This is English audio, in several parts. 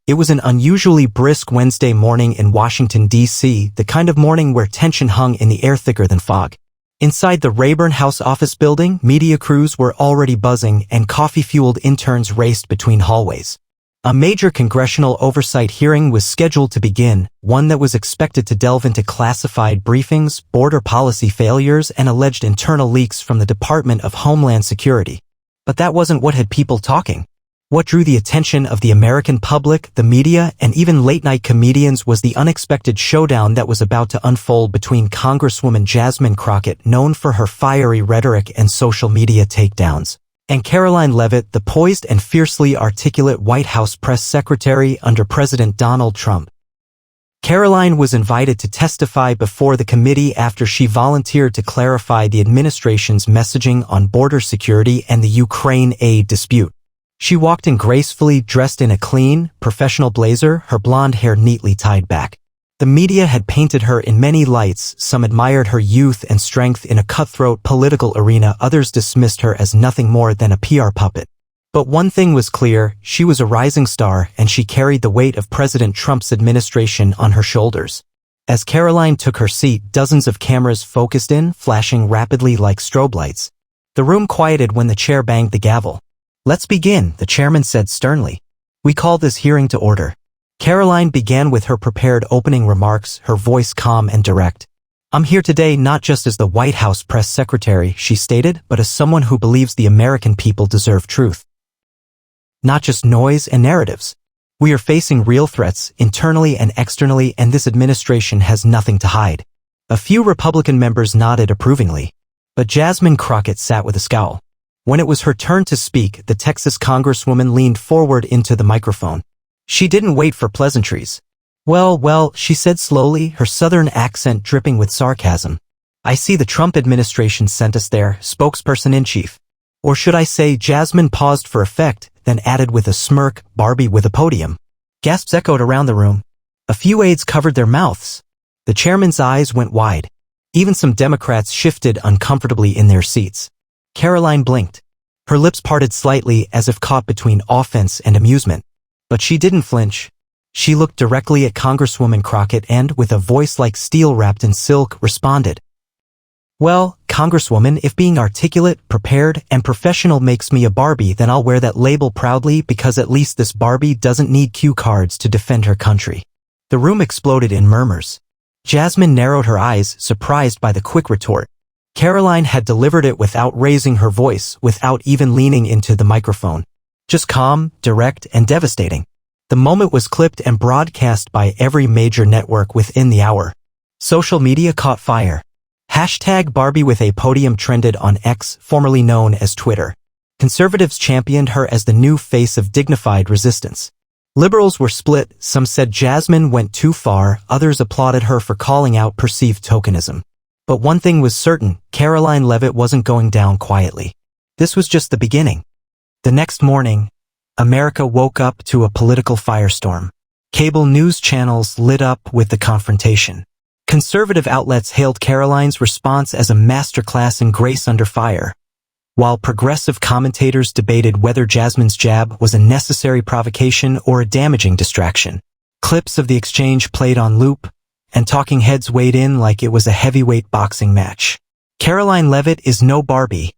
It was an unusually brisk Wednesday morning in Washington, D.C., the kind of morning where tension hung in the air thicker than fog. Inside the Rayburn House office building, media crews were already buzzing and coffee-fueled interns raced between hallways. A major congressional oversight hearing was scheduled to begin, one that was expected to delve into classified briefings, border policy failures, and alleged internal leaks from the Department of Homeland Security. But that wasn't what had people talking. What drew the attention of the American public, the media, and even late-night comedians was the unexpected showdown that was about to unfold between Congresswoman Jasmine Crockett, known for her fiery rhetoric and social media takedowns, and Karoline Leavitt, the poised and fiercely articulate White House press secretary under President Donald Trump. Karoline was invited to testify before the committee after she volunteered to clarify the administration's messaging on border security and the Ukraine aid dispute. She walked in gracefully, dressed in a clean, professional blazer, her blonde hair neatly tied back. The media had painted her in many lights. Some admired her youth and strength in a cutthroat political arena, others dismissed her as nothing more than a PR puppet. But one thing was clear, she was a rising star, and she carried the weight of President Trump's administration on her shoulders. As Karoline took her seat, dozens of cameras focused in, flashing rapidly like strobe lights. The room quieted when the chair banged the gavel. "Let's begin," the chairman said sternly. "We call this hearing to order." Karoline began with her prepared opening remarks, her voice calm and direct. "I'm here today not just as the White House press secretary," she stated, "but as someone who believes the American people deserve truth. Not just noise and narratives. We are facing real threats, internally and externally, and this administration has nothing to hide." A few Republican members nodded approvingly. But Jasmine Crockett sat with a scowl. When it was her turn to speak, the Texas Congresswoman leaned forward into the microphone. She didn't wait for pleasantries. Well, she said slowly, her southern accent dripping with sarcasm. "I see the Trump administration sent us there, spokesperson-in-chief. Or should I say," Jasmine paused for effect, then added with a smirk, "Barbie with a podium." Gasps echoed around the room. A few aides covered their mouths. The chairman's eyes went wide. Even some Democrats shifted uncomfortably in their seats. Karoline blinked. Her lips parted slightly as if caught between offense and amusement. But she didn't flinch. She looked directly at Congresswoman Crockett and, with a voice like steel wrapped in silk, responded. "Well, Congresswoman, if being articulate, prepared, and professional makes me a Barbie, then I'll wear that label proudly, because at least this Barbie doesn't need cue cards to defend her country." The room exploded in murmurs. Jasmine narrowed her eyes, surprised by the quick retort. Karoline had delivered it without raising her voice, without even leaning into the microphone. Just calm, direct, and devastating. The moment was clipped and broadcast by every major network within the hour. Social media caught fire. Hashtag Barbie with a podium trended on X, formerly known as Twitter. Conservatives championed her as the new face of dignified resistance. Liberals were split. Some said Jasmine went too far, others applauded her for calling out perceived tokenism. But one thing was certain, Karoline Leavitt wasn't going down quietly. This was just the beginning. The next morning, America woke up to a political firestorm. Cable news channels lit up with the confrontation. Conservative outlets hailed Karoline's response as a masterclass in grace under fire, while progressive commentators debated whether Jasmine's jab was a necessary provocation or a damaging distraction. Clips of the exchange played on loop, and talking heads weighed in like it was a heavyweight boxing match. "Karoline Leavitt is no Barbie,"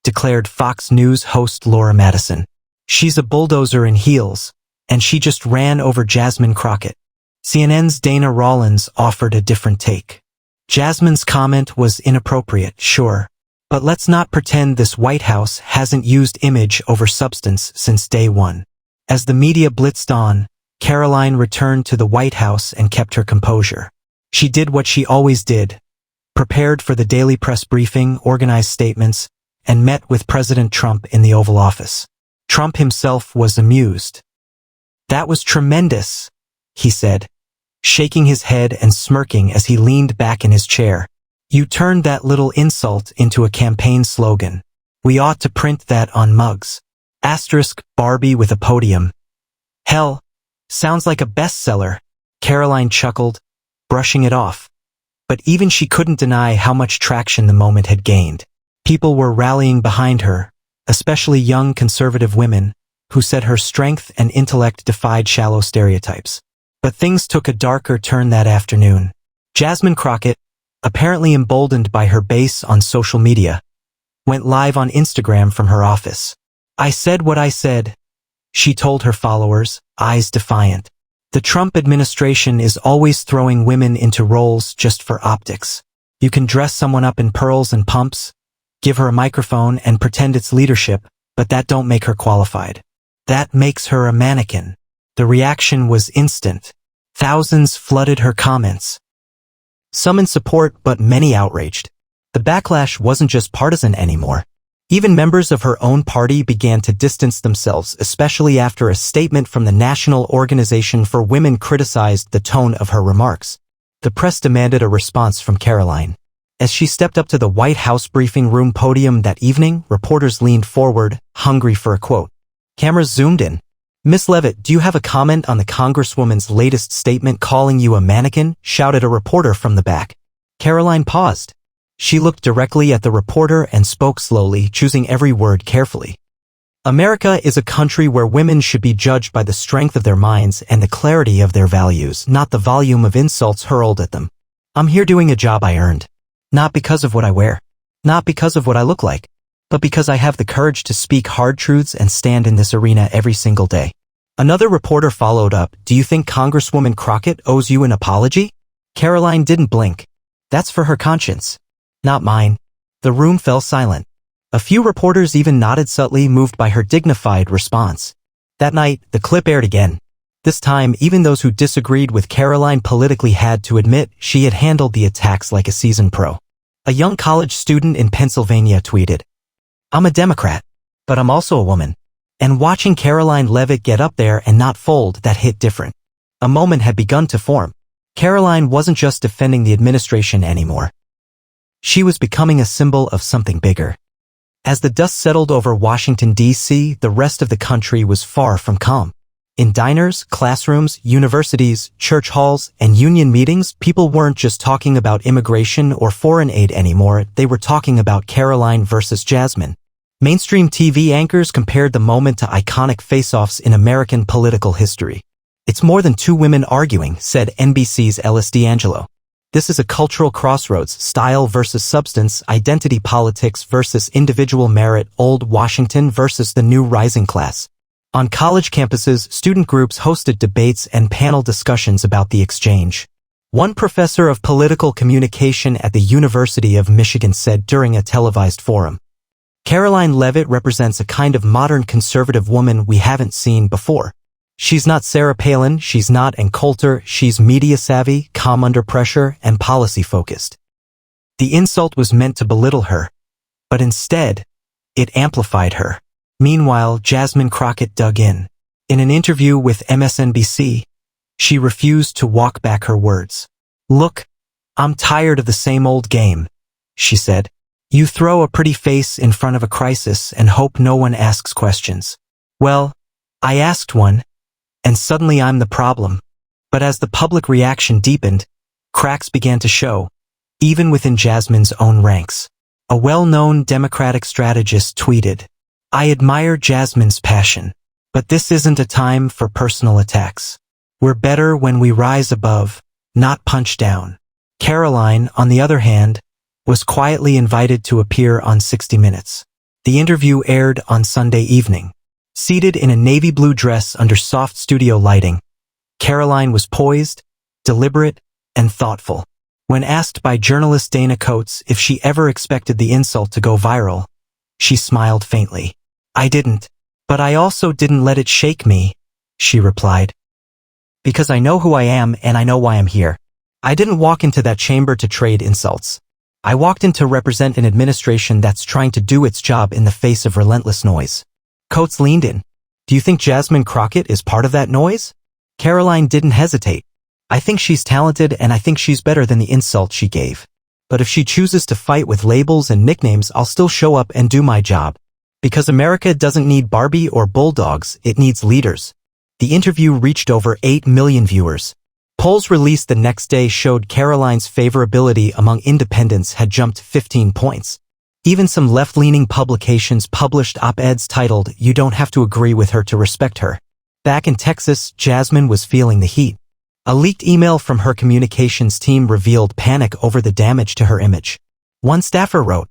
declared Fox News host Laura Madison. "She's a bulldozer in heels, and she just ran over Jasmine Crockett." CNN's Dana Rollins offered a different take. "Jasmine's comment was inappropriate, sure. But let's not pretend this White House hasn't used image over substance since day one." As the media blitzed on, Karoline returned to the White House and kept her composure. She did what she always did, prepared for the daily press briefing, organized statements, and met with President Trump in the Oval Office. Trump himself was amused. "That was tremendous," he said, shaking his head and smirking as he leaned back in his chair. "You turned that little insult into a campaign slogan. We ought to print that on mugs. Barbie with a podium. Hell, sounds like a bestseller." Karoline chuckled, brushing it off. But even she couldn't deny how much traction the moment had gained. People were rallying behind her, especially young conservative women, who said her strength and intellect defied shallow stereotypes. But things took a darker turn that afternoon. Jasmine Crockett, apparently emboldened by her base on social media, went live on Instagram from her office. "I said what I said," she told her followers, eyes defiant. "The Trump administration is always throwing women into roles just for optics. You can dress someone up in pearls and pumps, give her a microphone and pretend it's leadership, but that don't make her qualified. That makes her a mannequin." The reaction was instant. Thousands flooded her comments. Some in support, but many outraged. The backlash wasn't just partisan anymore. Even members of her own party began to distance themselves, especially after a statement from the National Organization for Women criticized the tone of her remarks. The press demanded a response from Karoline. As she stepped up to the White House briefing room podium that evening, reporters leaned forward, hungry for a quote. Cameras zoomed in. "Miss Leavitt, do you have a comment on the Congresswoman's latest statement calling you a mannequin?" shouted a reporter from the back. Karoline paused. She looked directly at the reporter and spoke slowly, choosing every word carefully. "America is a country where women should be judged by the strength of their minds and the clarity of their values, not the volume of insults hurled at them. I'm here doing a job I earned. Not because of what I wear. Not because of what I look like. But because I have the courage to speak hard truths and stand in this arena every single day." Another reporter followed up, "Do you think Congresswoman Crockett owes you an apology?" Karoline didn't blink. "That's for her conscience. Not mine." The room fell silent. A few reporters even nodded subtly, moved by her dignified response. That night, the clip aired again. This time, even those who disagreed with Karoline politically had to admit she had handled the attacks like a seasoned pro. A young college student in Pennsylvania tweeted, "I'm a Democrat, but I'm also a woman." And watching Karoline Leavitt get up there and not fold, that hit different. A moment had begun to form. Karoline wasn't just defending the administration anymore. She was becoming a symbol of something bigger. As the dust settled over Washington, D.C., the rest of the country was far from calm. In diners, classrooms, universities, church halls, and union meetings, people weren't just talking about immigration or foreign aid anymore, they were talking about Karoline versus Jasmine. Mainstream TV anchors compared the moment to iconic face-offs in American political history. "It's more than two women arguing," said NBC's Ellis D'Angelo. "This is a cultural crossroads, style versus substance, identity politics versus individual merit, old Washington versus the new rising class." On college campuses, student groups hosted debates and panel discussions about the exchange. One professor of political communication at the University of Michigan said during a televised forum, "Karoline Leavitt represents a kind of modern conservative woman we haven't seen before. She's not Sarah Palin, she's not Ann Coulter, she's media-savvy, calm under pressure, and policy-focused." The insult was meant to belittle her, but instead, it amplified her. Meanwhile, Jasmine Crockett dug in. In an interview with MSNBC, she refused to walk back her words. "Look, I'm tired of the same old game," she said. "You throw a pretty face in front of a crisis and hope no one asks questions. Well, I asked one, and suddenly I'm the problem." But as the public reaction deepened, cracks began to show, even within Jasmine's own ranks. A well-known Democratic strategist tweeted, "I admire Jasmine's passion, but this isn't a time for personal attacks. We're better when we rise above, not punch down." Karoline, on the other hand, was quietly invited to appear on 60 Minutes. The interview aired on Sunday evening. Seated in a navy blue dress under soft studio lighting, Karoline was poised, deliberate, and thoughtful. When asked by journalist Dana Coates if she ever expected the insult to go viral, she smiled faintly. "I didn't, but I also didn't let it shake me," she replied. "Because I know who I am and I know why I'm here. I didn't walk into that chamber to trade insults. I walked in to represent an administration that's trying to do its job in the face of relentless noise." Coates leaned in. "Do you think Jasmine Crockett is part of that noise?" Karoline didn't hesitate. "I think she's talented and I think she's better than the insult she gave. But if she chooses to fight with labels and nicknames, I'll still show up and do my job. Because America doesn't need Barbie or bulldogs, it needs leaders." The interview reached over 8 million viewers. Polls released the next day showed Karoline's favorability among independents had jumped 15 points. Even some left-leaning publications published op-eds titled, "You don't have to agree with her to respect her." Back in Texas, Jasmine was feeling the heat. A leaked email from her communications team revealed panic over the damage to her image. One staffer wrote,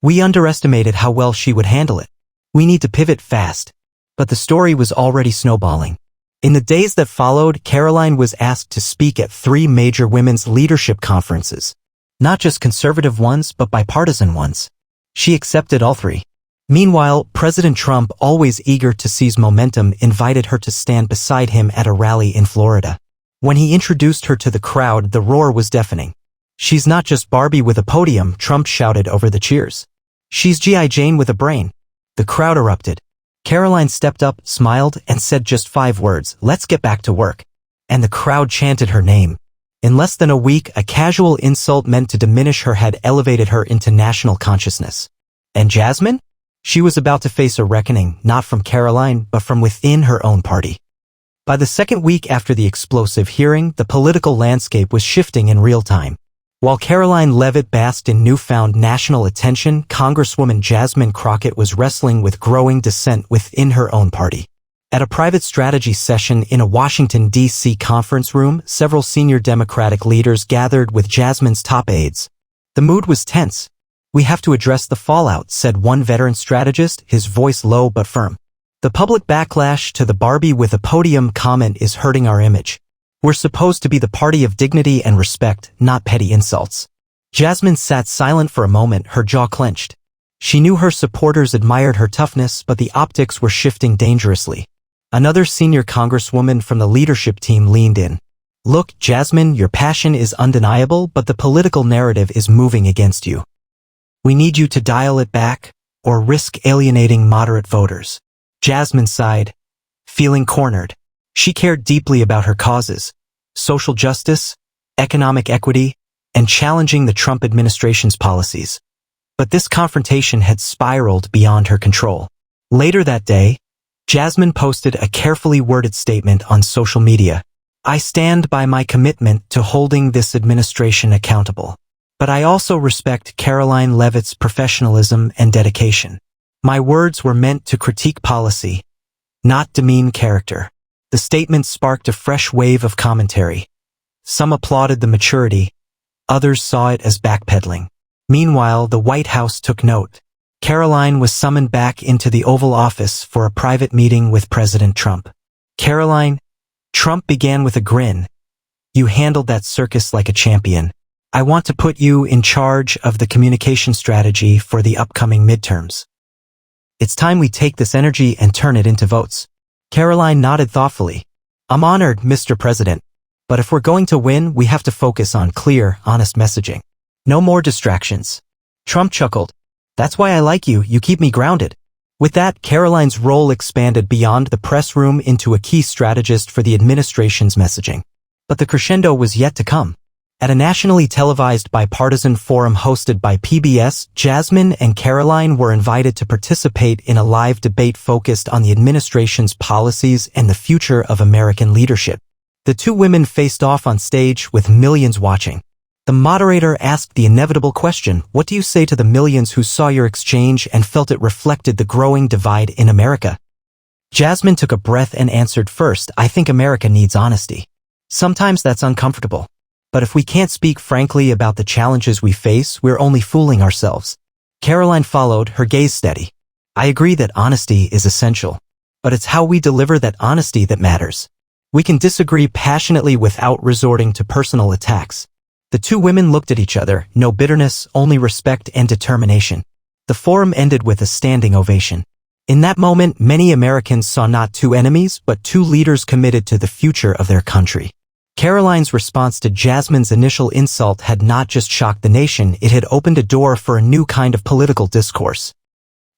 "We underestimated how well she would handle it. We need to pivot fast." But the story was already snowballing. In the days that followed, Karoline was asked to speak at 3 major women's leadership conferences. Not just conservative ones, but bipartisan ones. She accepted all 3. Meanwhile, President Trump, always eager to seize momentum, invited her to stand beside him at a rally in Florida. When he introduced her to the crowd, the roar was deafening. "She's not just Barbie with a podium," Trump shouted over the cheers. "She's G.I. Jane with a brain." The crowd erupted. Karoline stepped up, smiled, and said just 5 words, "Let's get back to work." And the crowd chanted her name. In less than a week, a casual insult meant to diminish her had elevated her into national consciousness. And Jasmine? She was about to face a reckoning, not from Karoline, but from within her own party. By the second week after the explosive hearing, the political landscape was shifting in real time. While Karoline Leavitt basked in newfound national attention, Congresswoman Jasmine Crockett was wrestling with growing dissent within her own party. At a private strategy session in a Washington, D.C. conference room, several senior Democratic leaders gathered with Jasmine's top aides. The mood was tense. "We have to address the fallout," said one veteran strategist, his voice low but firm. "The public backlash to the Barbie with a podium comment is hurting our image. We're supposed to be the party of dignity and respect, not petty insults." Jasmine sat silent for a moment, her jaw clenched. She knew her supporters admired her toughness, but the optics were shifting dangerously. Another senior congresswoman from the leadership team leaned in. "Look, Jasmine, your passion is undeniable, but the political narrative is moving against you. We need you to dial it back, or risk alienating moderate voters." Jasmine sighed, feeling cornered. She cared deeply about her causes: social justice, economic equity, and challenging the Trump administration's policies. But this confrontation had spiraled beyond her control. Later that day, Jasmine posted a carefully worded statement on social media. "I stand by my commitment to holding this administration accountable. But I also respect Karoline Leavitt's professionalism and dedication. My words were meant to critique policy, not demean character." The statement sparked a fresh wave of commentary. Some applauded the maturity, others saw it as backpedaling. Meanwhile, the White House took note. Karoline was summoned back into the Oval Office for a private meeting with President Trump. "Karoline," Trump began with a grin, "you handled that circus like a champion. I want to put you in charge of the communication strategy for the upcoming midterms. It's time we take this energy and turn it into votes." Karoline nodded thoughtfully. "I'm honored, Mr. President. But if we're going to win, we have to focus on clear, honest messaging. No more distractions." Trump chuckled. "That's why I like you. You keep me grounded." With that, Karoline's role expanded beyond the press room into a key strategist for the administration's messaging. But the crescendo was yet to come. At a nationally televised bipartisan forum hosted by PBS, Jasmine and Karoline were invited to participate in a live debate focused on the administration's policies and the future of American leadership. The 2 women faced off on stage with millions watching. The moderator asked the inevitable question, "What do you say to the millions who saw your exchange and felt it reflected the growing divide in America?" Jasmine took a breath and answered, "First, I think America needs honesty. Sometimes that's uncomfortable. But if we can't speak frankly about the challenges we face, we're only fooling ourselves." Karoline followed, her gaze steady. "I agree that honesty is essential. But it's how we deliver that honesty that matters. We can disagree passionately without resorting to personal attacks." The 2 women looked at each other, no bitterness, only respect and determination. The forum ended with a standing ovation. In that moment, many Americans saw not 2 enemies, but 2 leaders committed to the future of their country. Karoline's response to Jasmine's initial insult had not just shocked the nation, it had opened a door for a new kind of political discourse.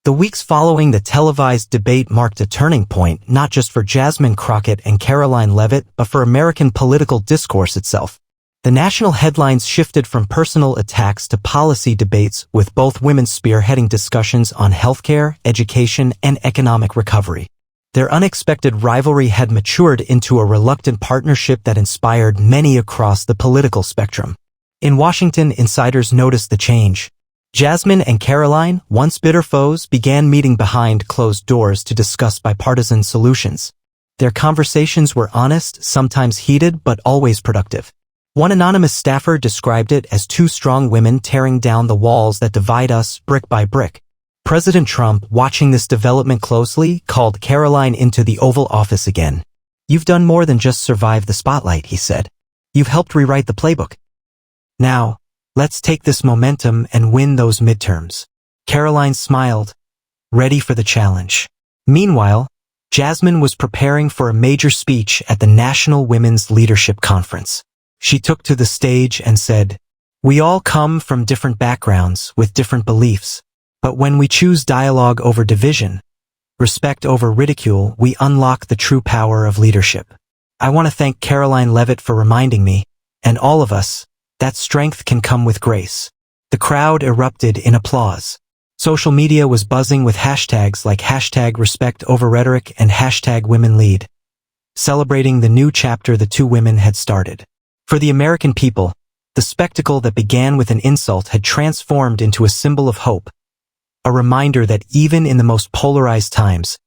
The weeks following the televised debate marked a turning point, not just for Jasmine Crockett and Karoline Leavitt, but for American political discourse itself. The national headlines shifted from personal attacks to policy debates, with both women spearheading discussions on healthcare, education, and economic recovery. Their unexpected rivalry had matured into a reluctant partnership that inspired many across the political spectrum. In Washington, insiders noticed the change. Jasmine and Karoline, once bitter foes, began meeting behind closed doors to discuss bipartisan solutions. Their conversations were honest, sometimes heated, but always productive. One anonymous staffer described it as two strong women tearing down the walls that divide us brick by brick. President Trump, watching this development closely, called Karoline into the Oval Office again. "You've done more than just survive the spotlight," he said. "You've helped rewrite the playbook. Now, let's take this momentum and win those midterms." Karoline smiled, ready for the challenge. Meanwhile, Jasmine was preparing for a major speech at the National Women's Leadership Conference. She took to the stage and said, "We all come from different backgrounds with different beliefs, but when we choose dialogue over division, respect over ridicule, we unlock the true power of leadership. I want to thank Karoline Leavitt for reminding me, and all of us, that strength can come with grace." The crowd erupted in applause. Social media was buzzing with hashtags like #RespectOverRhetoric and #WomenLead, celebrating the new chapter the two women had started. For the American people, the spectacle that began with an insult had transformed into a symbol of hope, a reminder that even in the most polarized times,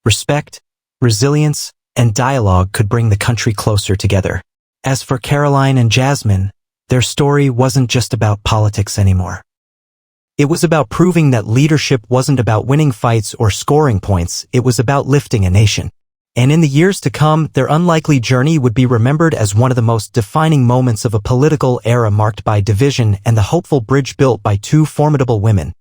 respect, resilience, and dialogue could bring the country closer together. As for Karoline and Jasmine, their story wasn't just about politics anymore. It was about proving that leadership wasn't about winning fights or scoring points, it was about lifting a nation. And in the years to come, their unlikely journey would be remembered as one of the most defining moments of a political era marked by division and the hopeful bridge built by two formidable women.